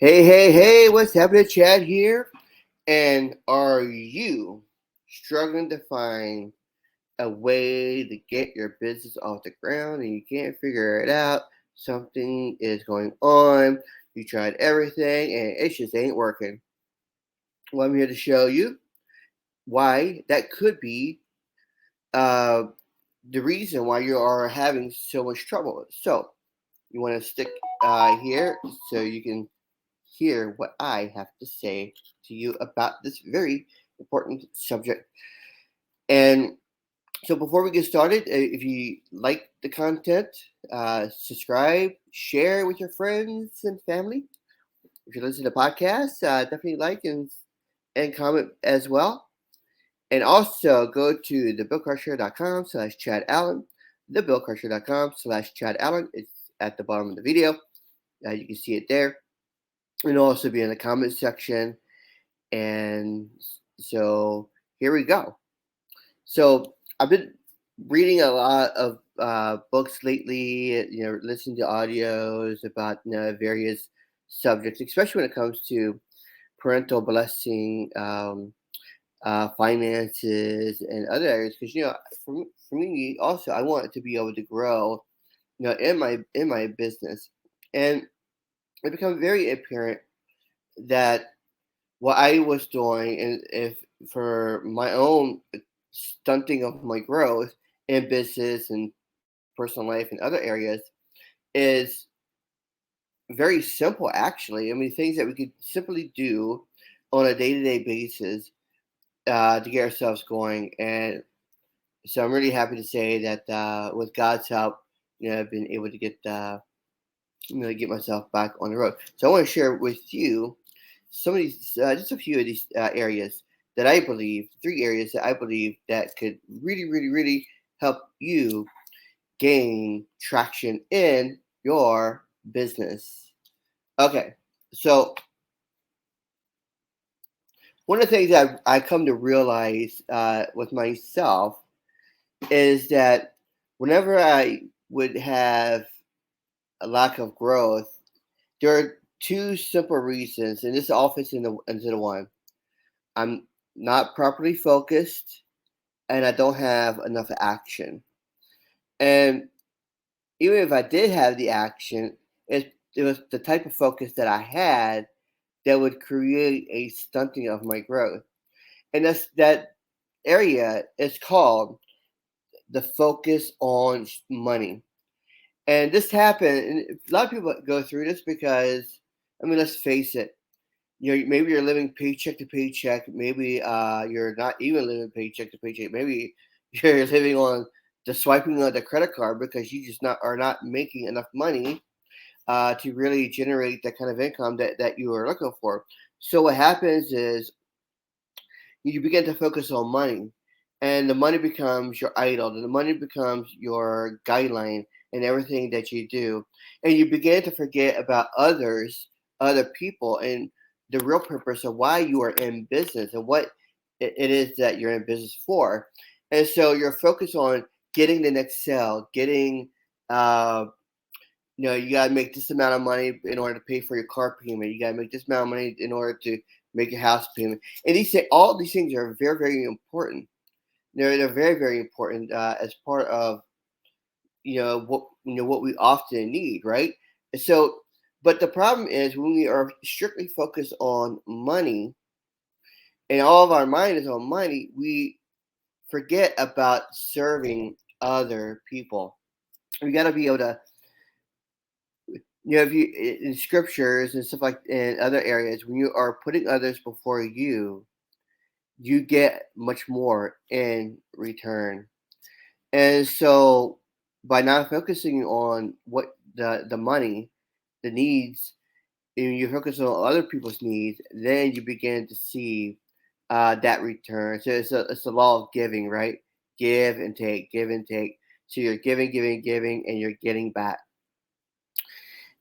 Hey, hey, hey, what's happening? Chad here. And are you struggling to find a way to get your business off the ground and you can't figure it out? Something is going on. You tried everything and it just ain't working. Well, I'm here to show you why that could be uh, the reason why you are having so much trouble. So, you want to stick here so you can hear what I have to say to you about this very important subject. And so, before we get started, if you like the content, subscribe, share with your friends and family. If you listen to podcasts, definitely like and comment as well. And also go to thebillcrusher.com/Chad Allen, thebillcrusher.com/Chad Allen. It's at the bottom of the video. You can see it there. And also be in the comment section. And so here we go. So I've been reading a lot of books lately, listening to audios about various subjects, especially when it comes to parental blessing, finances, and other areas. Because for me also, I want to be able to grow, in my business, and it becomes very apparent that what I was doing, and if for my own stunting of my growth in business and personal life and other areas, is very simple. Actually, I mean, things that we could simply do on a day-to-day basis to get ourselves going. And so I'm really happy to say that with God's help, I've been able to get myself back on the road. So I want to share with you some of these, just a few of these areas that I believe, three areas that I believe that could really, really, really help you gain traction in your business. Okay, so one of the things that I come to realize with myself is that whenever I would have a lack of growth, there are two simple reasons, and this all fits into the one. I'm not properly focused, and I don't have enough action. And even if I did have the action, it was the type of focus that I had that would create a stunting of my growth. And that area is called the focus on money. And this happened, and a lot of people go through this because, I mean, let's face it, maybe you're living paycheck to paycheck. Maybe you're not even living paycheck to paycheck. Maybe you're living on the swiping of the credit card because you just not are not making enough money to really generate that kind of income that you are looking for. So what happens is you begin to focus on money, and the money becomes your idol, and the money becomes your guideline in everything that you do, and you begin to forget about other people, and the real purpose of why you are in business and what it is that you're in business for. And so you're focused on getting the next sale, getting you got to make this amount of money in order to pay for your car payment. You got to make this amount of money in order to make your house payment. And all these things are very, very important. They're very, very important as part of what we often need, right? And so, but the problem is when we are strictly focused on money and all of our mind is on money, we forget about serving other people. We got to be able to if you in scriptures and stuff like in other areas, when you are putting others before you, you get much more in return. And so by not focusing on what the money, the needs, and you focus on other people's needs, then you begin to see that return. So it's a law of giving, right? Give and take, give and take. So you're giving, giving, giving, and you're getting back.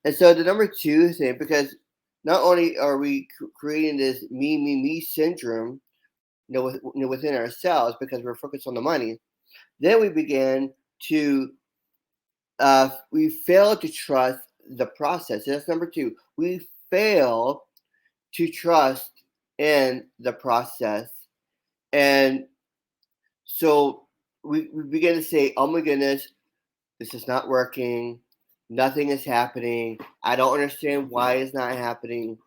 And so the number two thing, because not only are we creating this me syndrome, within ourselves because we're focused on the money, then we begin to we fail to trust the process. That's number two. We fail to trust in the process. And so we begin to say, oh my goodness, this is not working. Nothing is happening. I don't understand why it's not happening.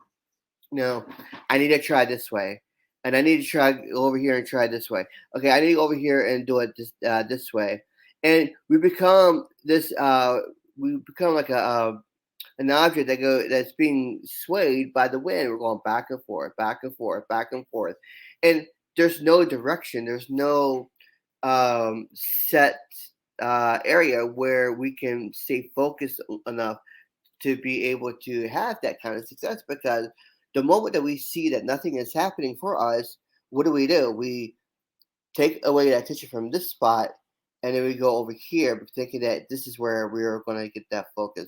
No, I need to try this way. And I need to try over here and try this way. Okay, I need to go over here and do it this way. And we become like an object that's being swayed by the wind. We're going back and forth, back and forth, back and forth, and there's no direction. There's no set area where we can stay focused enough to be able to have that kind of success. Because the moment that we see that nothing is happening for us, what do? We take away that attention from this spot, and then we go over here thinking that this is where we're going to get that focus.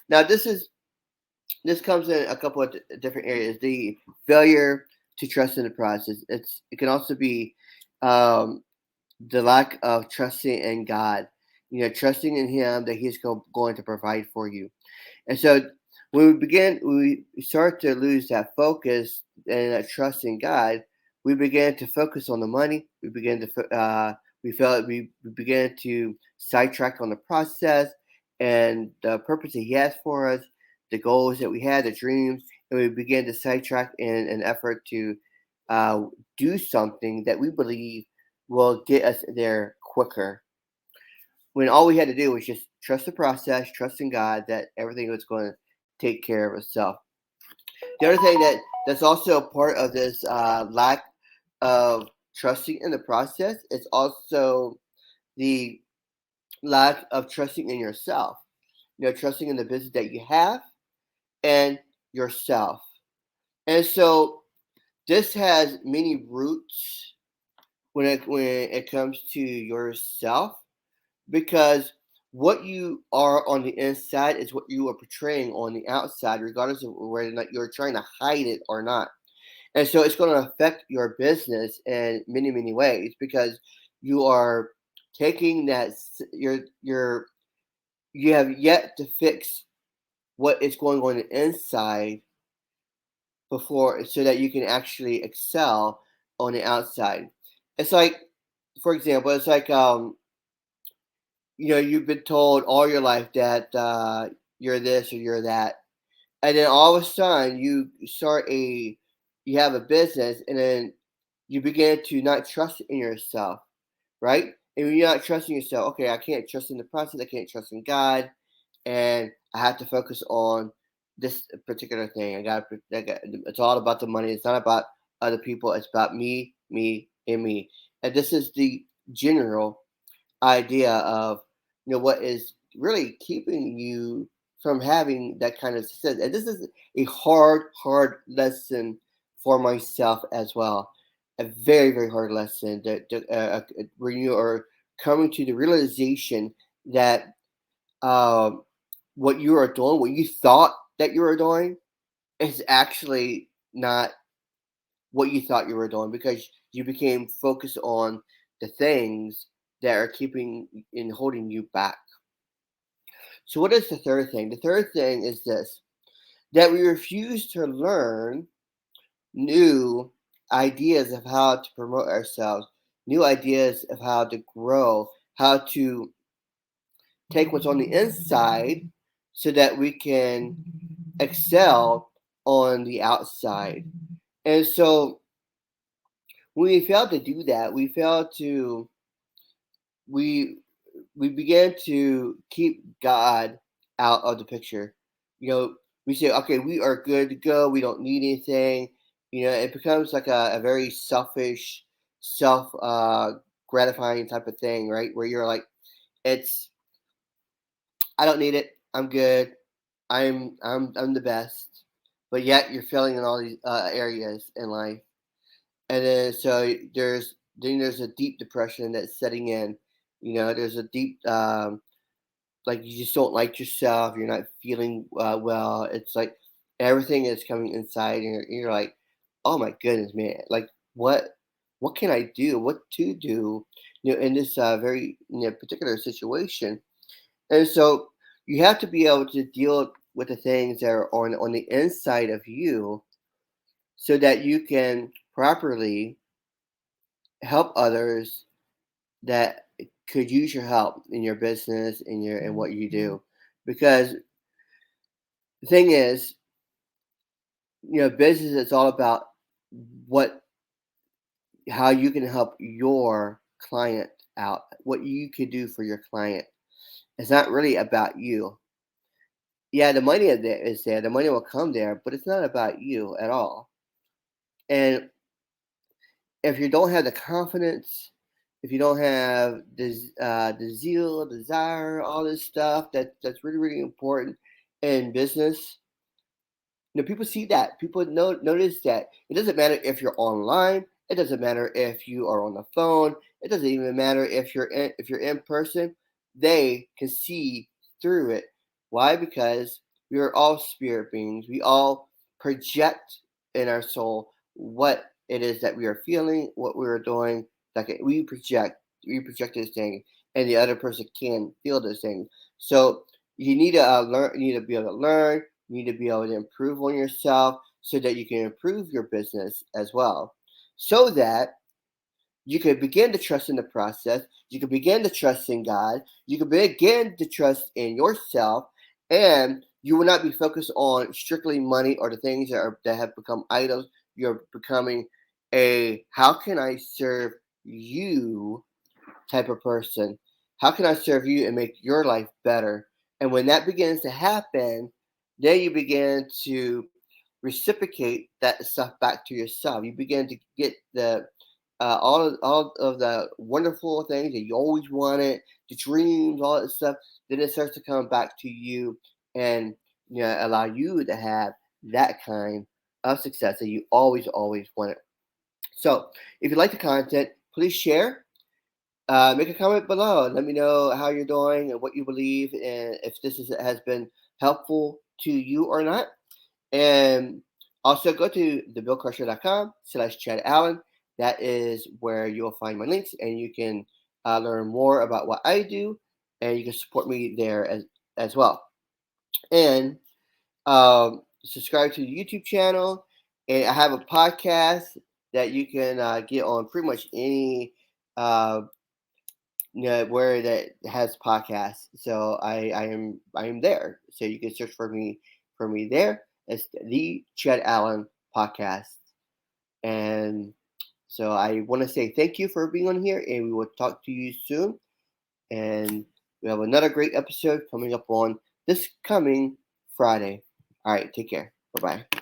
Now, this comes in a couple of different areas. The failure to trust in the process. It can also be um, the lack of trusting in God. Trusting in Him that He's going to provide for you. And so when we start to lose that focus and that trust in God. We begin to focus on the money. We began to sidetrack on the process and the purpose that He has for us, the goals that we had, the dreams, and we began to sidetrack in an effort to do something that we believe will get us there quicker. When all we had to do was just trust the process, trust in God that everything was going to take care of itself. The other thing that's also a part of this lack of trusting in the process is also the lack of trusting in yourself. Trusting in the business that you have and yourself. And so this has many roots when it comes to yourself, because what you are on the inside is what you are portraying on the outside, regardless of whether or not you're trying to hide it or not. And so it's going to affect your business in many, many ways, because you are taking you have yet to fix what is going on the inside before, so that you can actually excel on the outside. It's like, for example, it's like you've been told all your life that you're this or you're that, and then all of a sudden you have a business, and then you begin to not trust in yourself, right? And when you're not trusting yourself, okay, I can't trust in the process, I can't trust in God, and I have to focus on this particular thing. It's all about the money. It's not about other people. It's about me, me, and me. And this is the general idea of what is really keeping you from having that kind of success. And this is a hard lesson for myself as well. A very, very hard lesson where you are coming to the realization that um, what you are doing, what you thought that you were doing, is actually not what you thought you were doing, because you became focused on the things that are keeping and holding you back. So, what is the third thing? The third thing is this: that we refuse to learn new ideas of how to promote ourselves, new ideas of how to grow, how to take what's on the inside so that we can excel on the outside. And so when we fail to do that, we we began to keep God out of the picture. We say, okay, we are good to go. We don't need anything. It becomes like a very selfish, self gratifying type of thing, right? Where you're like, it's I don't need it. I'm good. I'm the best. But yet you're failing in all these areas in life. And then so there's a deep depression that's setting in. There's a deep like, you just don't like yourself. You're not feeling well. It's like everything is coming inside, and you're like, oh my goodness, man! Like, what can I do? What to do? In this very particular situation. And so you have to be able to deal with the things that are on the inside of you, so that you can properly help others that could use your help in your business, in what you do. Because the thing is, business is all about what how you can help your client out, what you could do for your client. It's not really about you. Yeah, the money is there, the money will come there, but it's not about you at all. And if you don't have the confidence, if you don't have the zeal, desire, all this stuff that's really really important in business, people see that. People notice that. It doesn't matter if you're online. It doesn't matter if you are on the phone. It doesn't even matter if you're in person. They can see through it. Why? Because we are all spirit beings. We all project in our soul what it is that we are feeling, what we are doing. Like we project this thing, and the other person can feel this thing. So you need to learn. You need to be able to learn. You need to be able to improve on yourself so that you can improve your business as well. So that you can begin to trust in the process. You can begin to trust in God. You can begin to trust in yourself, and you will not be focused on strictly money or the things that have become idols. You're becoming a how can I serve you type of person. How can I serve you and make your life better? And when that begins to happen, then you begin to reciprocate that stuff back to yourself. You begin to get the all of the wonderful things that you always wanted, the dreams, all that stuff. Then it starts to come back to you, and allow you to have that kind of success that you always wanted. So, if you like the content, please share, make a comment below. Let me know how you're doing and what you believe, and if has been helpful to you or not. And also go to thebillcrusher.com/Chad Allen. That is where you'll find my links, and you can learn more about what I do, and you can support me there as well. And subscribe to the YouTube channel, and I have a podcast that you can get on pretty much any uh, where that has podcasts. So I am there. So you can search for me there. It's the Chad Allen podcast. And so I want to say thank you for being on here, and we will talk to you soon. And we have another great episode coming up on this coming Friday. All right, take care. Bye bye.